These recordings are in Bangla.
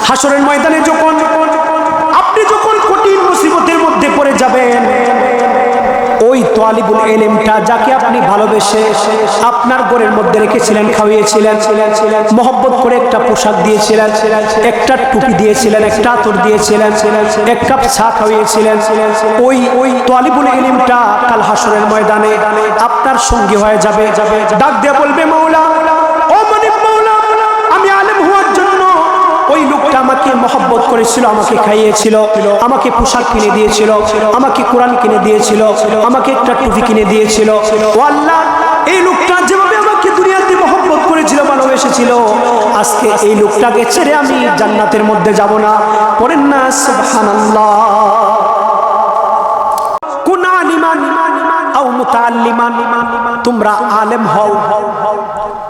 হাসরের ময়দানে যখন আপনি যখন কঠিন মুসিবতের মধ্যে পড়ে যাবেন, ওই তালিবুল ইলমটা যাকে আপনি ভালোবেসে আপনার ঘরের মধ্যে রেখেছিলেন, খাওয়িয়েছিলেন, মহব্বত করে একটা পোশাক দিয়েছিলেন, একটা টুপি দিয়েছিলেন, একটা আতর দিয়েছিলেন, এক কাপ চা খাওয়িয়েছিলেন, ওই তালিবুল ইলমটা কাল হাসরের ময়দানে আপনার সঙ্গী হয়ে যাবে। ডাক দিয়ে বলবে, মাওলা, ও মানিক মাওলা, আমি আলেম হওয়ার জন্য ওই লোকটা আমাকে মহব্বত করেছিল, আমাকে খাইয়েছিল, আমাকে পোশাক কিনে দিয়েছিল, আমাকে কোরআন কিনে দিয়েছিল, আমাকে একটা টুপি কিনে দিয়েছিল। ও আল্লাহ, এই লোকটা যেভাবে আমাকে দুনিয়াতে মহব্বত করেছিল, ভালোবেসেছিল, আজকে এই লোকটাকে ছেড়ে আমি জান্নাতের মধ্যে যাব না। পড়েন না সুবহানাল্লাহ। কুন আলিমান আও মুতাআল্লিমান, তোমরা আলেম হও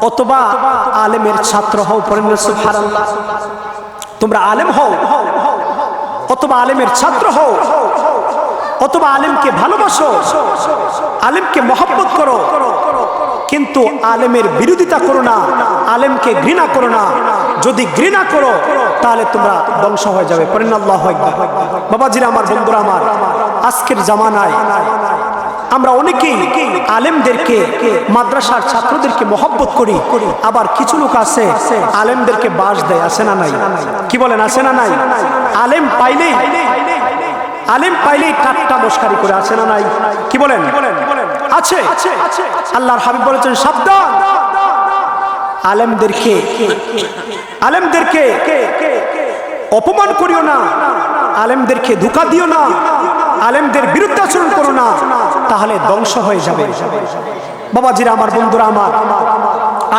অথবা আলেমের ছাত্র হও। পড়েন না সুবহানাল্লাহ। তোমরা আলেম হও অথবা আলেমের ছাত্র হও, অথবা আলেমকে ভালোবাসো, আলেমকে মহব্বত করো, কিন্তু আলেমের বিরোধিতা করো না, আলেমকে ঘৃণা করো না। যদি ঘৃণা করো তাহলে তোমরা ধ্বংস হয়ে যাবে। পড়েন আল্লাহু আকবার। বাবাজিরা আমার, বন্ধুরা আমার, আজকের জামানায় আমরা অনেকেই আলেমদেরকে, মাদ্রাসার ছাত্রদেরকে মহব্বত করি, আবার কিছু লোক আছে আলেমদেরকে বাস দেয়। আছে না নাই? কি বলেন, আছে না নাই? আলেম পাইলেই ঠাট্টা মস্কারি করে। আছে না নাই? কি বলেন? আছে। আল্লাহর হাবিব বলেছেন, সাবধান, আলেমদেরকে অপমান করিও না, আলেমদেরকে ধোঁকা দিও না, আলেমদের বিরুদ্ধে আচরণ করো না, তাহলে ধ্বংস হয়ে যাবে। বাবাজিরা আমার, বন্ধুরা আমার,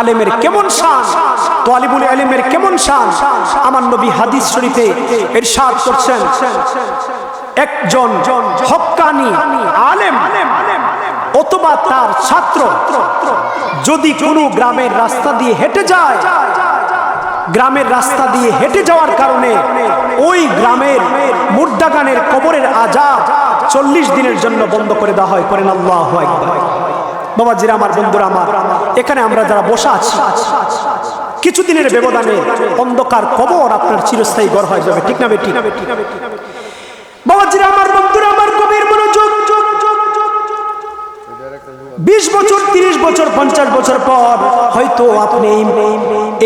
আলেমের কেমন শান, তালিবুল ইলমের কেমন শান, আমার নবী হাদিস শরীফে ইরশাদ করছেন, একজন হক্কানি আলেম অথবা তার ছাত্র যদি কোনো গ্রামের রাস্তা দিয়ে হেঁটে যায়, গ্রামের রাস্তা দিয়ে হেঁটে যাওয়ার কারণে ওই গ্রামের মুর্দাগানের কবরের আযাব 40 দিনের জন্য বন্ধ করে দেওয়া হয়। করেন আল্লাহু আকবার। বাবাজিরা আমার, বন্ধুরা আমার, এখানে আমরা যারা বসা আছি, কিছুদিনের ব্যবধানে অন্ধকার কবর আপনার চিরস্থায়ী ঘর হয়ে যাবে। ঠিক না বেঠিক? বাবাজিরা আমার, বন্ধুরা আমার, গভীর মনোযোগ। 20 বছর, 30 বছর, 50 বছর পর হয়তো আপনি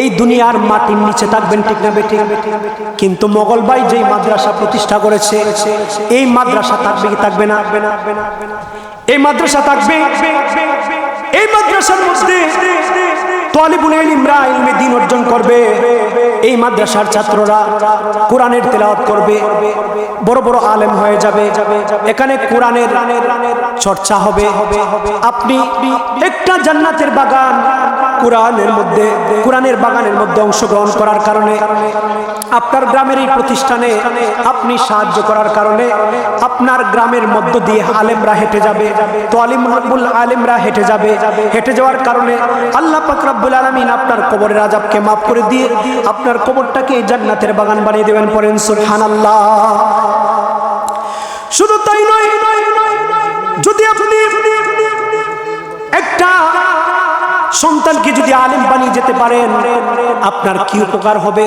এই দুনিয়ার মাটির নিচে থাকবেন। ঠিক না বেঠিক? কিন্তু মোগল ভাই যেই মাদ্রাসা প্রতিষ্ঠা করেছে, এই মাদ্রাসা থাকবে কি থাকবে না? এই মাদ্রাসা থাকবে। এই মাদ্রাসার মধ্যে তালিবুল ইলমরা ইলমে দ্বীন অর্জন করবে, এই মাদ্রাসার ছাত্ররা কোরআনের তেলাওয়াত করবে, বড় বড় আলেম হয়ে যাবে, এখানে কোরআনের চর্চা হবে। আপনি একটা জান্নাতের বাগান, কোরআনের বাগানের মধ্যে অংশগ্রহণ করার কারণে, আপনার গ্রামের এই প্রতিষ্ঠানে আপনি সাহায্য করার কারণে আপনার গ্রামের মধ্য দিয়ে আলেমরা হেঁটে যাবে, তালিবুল আলেমরা হেঁটে যাবে। হেঁটে যাওয়ার কারণে আল্লাহ পাক রব্বুল আলামিন আপনার কবরের আযাবকে মাফ করে দিয়ে আপনার কবরটাকে জান্নাতের বাগান বানিয়ে দেবেন। পড়েন সুবহানাল্লাহ। শুধু তাই নয়, যদি আপনি একটা সন্তানকে যদি আলেম বানিয়ে যেতে পারেন, আপনার কি উপকার হবে?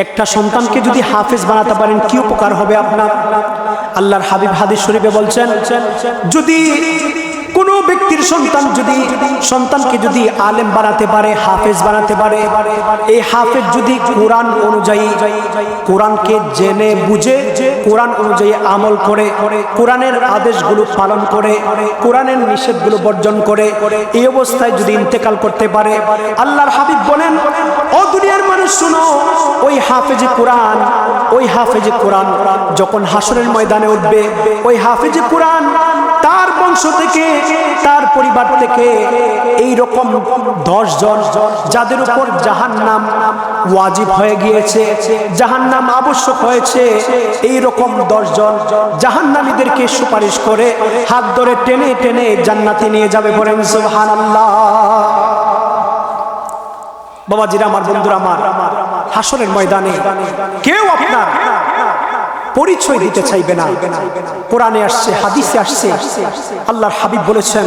একটা সন্তানকে যদি হাফেজ বানাতে পারেন, কি উপকার হবে আপনার? আল্লাহর হাবিব হাদিস শরীফে বলছেন, যদি কোনো ব্যক্তির সন্তানকে যদি আলেম বানাতে পারে, হাফেজ বানাতে পারে, এই হাফেজ যদি কোরআন অনুযায়ী, কোরআনকে জেনে বুঝে কোরআন অনুযায়ী আমল করে, কোরআনের আদেশগুলো পালন করে, কোরআনের নিষেধগুলো বর্জন করে, এই অবস্থায় যদি ইন্তেকাল করতে পারে, আল্লাহর হাবিব বলেন, ও দুনিয়ার মানুষ শুনো, ওই হাফেজে কোরআন যখন হাসরের ময়দানে উঠবে, ওই হাফেজে কোরআন তার বংশ থেকে, তার পরিবার থেকে এই রকম 10 জন যাদের উপর জাহান্নাম ওয়াজিব হয়ে গিয়েছে, জাহান্নাম আবশ্যক হয়েছে, এই রকম 10 জন জাহান্নামীদেরকে সুপারিশ করে হাত ধরে টেনে টেনে জান্নাতে নিয়ে যাবে। বলেন সুবহানাল্লাহ। বাবাজিরা আমার, বন্ধুরা আমার, হাসরের ময়দানে কেউ আপনার পরিচয় দিতে চাইবে না। কোরআনে আসছে, হাদিসে আসছে, আল্লাহর হাবিব বলেছেন,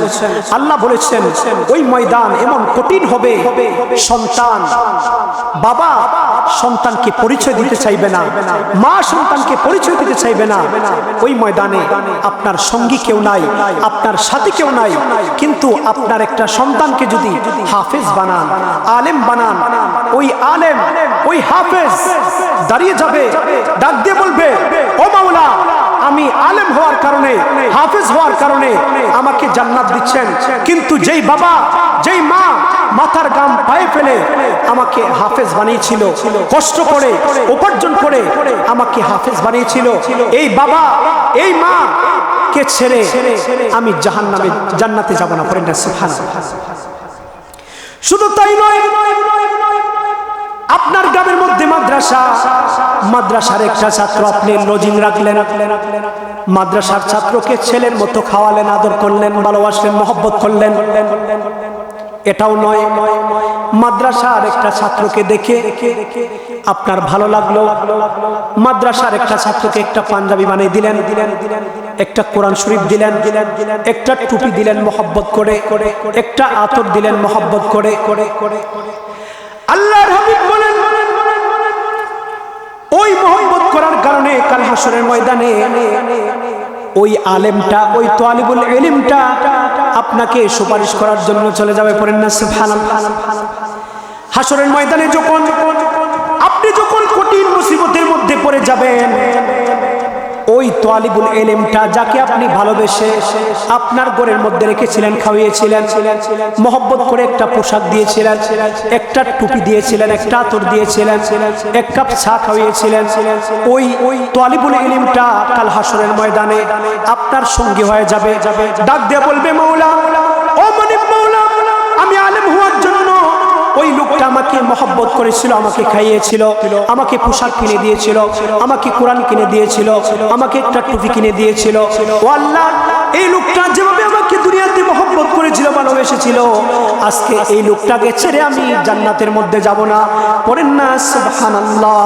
আল্লাহ বলেছেন ওই ময়দান এমন কঠিন হবে, সন্তান বাবা সন্তানকে পরিচয় দিতে চাইবে না, মা সন্তানকে পরিচয় দিতে চাইবে না। ওই ময়দানে আপনার সঙ্গী কেউ নাই, আপনার সাথী কেউ নাই, কিন্তু আপনার একটা সন্তানকে যদি হাফেজ বানান, আলেম বানান, ওই আলেম ওই হাফেজ দাঁড়িয়ে যাবে, ডাক দিয়ে বলবে, ও মাওলা, আমি আলেম হওয়ার কারণে, হাফেজ হওয়ার কারণে আমাকে জান্নাত দিচ্ছেন, কিন্তু যেই বাবা যেই মা মাথার গাম পায়ে ফেলে আমাকে হাফেজ বানিয়েছিল, কষ্ট করে উপার্জন করে আমাকে হাফেজ বানিয়েছিল, এই বাবা এই মা কে ছেড়ে আমি জাহান্নামে জান্নাতে যাব না। পড়েন না সুবহানাল্লাহ। শুধু তাই নয়, আপনার গ্রামের মধ্যে মাদ্রাসা, মাদ্রাসার একটা ছাত্র আপনি লজিং রাখলেন, মাদ্রাসার ছাত্রকে ছেলের মতো খাওয়ালেন, আদর করলেন, ভালোবাসলেন, মহব্বত করলেন। এটাও নয়, মাদ্রাসার একটা ছাত্রকে দেখে আপনার ভালো লাগলো, মাদ্রাসার একটা ছাত্রকে একটা পাঞ্জাবি বানিয়ে দিলেন, একটা কোরআন শরীফ দিলেন, একটা টুপি দিলেন মহব্বত করে, একটা আতর দিলেন মহব্বত করে। আল্লাহর হাবিব বলেন, ওই মহব্বত করার কারণে কাল হাসরের ময়দানে ওই আলেমটা, ওই তালিবুল ইলমটা আপনাকে সুপারিশ করার জন্য চলে যাবে। পড়েন না সুবহানাল্লাহ। হাসরের ময়দানে যখন আপনি যখন কঠিন মুসিবতের মধ্যে পড়ে যাবেন, ওই তালিবুল ইলমটা যাকে আপনি ভালোবেসে আপনার ঘরের মধ্যে রেখেছিলেন, খাওয়িয়েছিলেন, মহব্বত করে একটা পোশাক দিয়েছিলেন, একটা টুপি দিয়েছিলেন, একটা আতর দিয়েছিলেন, এক কাপ চা খাওয়িয়েছিলেন, ওই তালিবুল ইলমটা কাল হাসরের ময়দানে আপনার সঙ্গী হয়ে যাবে। ডাক দিয়ে বলবে, মাওলা, ও মানিক মাওলা, আমি আলেম হওয়ার জন্য ওই লোকটা আমাকে মহব্বত করেছিল, আমাকে খাইয়েছিল, আমাকে পোশাক কিনে দিয়েছিল, আমাকে কোরআন কিনে দিয়েছিল, আমাকে একটা টুপি কিনে দিয়েছিল। ও আল্লাহ, এই লোকটা যেভাবে আমাকে দুনিয়াতে মহব্বত করেছিল, ভালোবেসেছিল, আজকে এই লোকটাকে ছেড়ে আমি জান্নাতের মধ্যে যাব না। পড়েন না সুবহানাল্লাহ।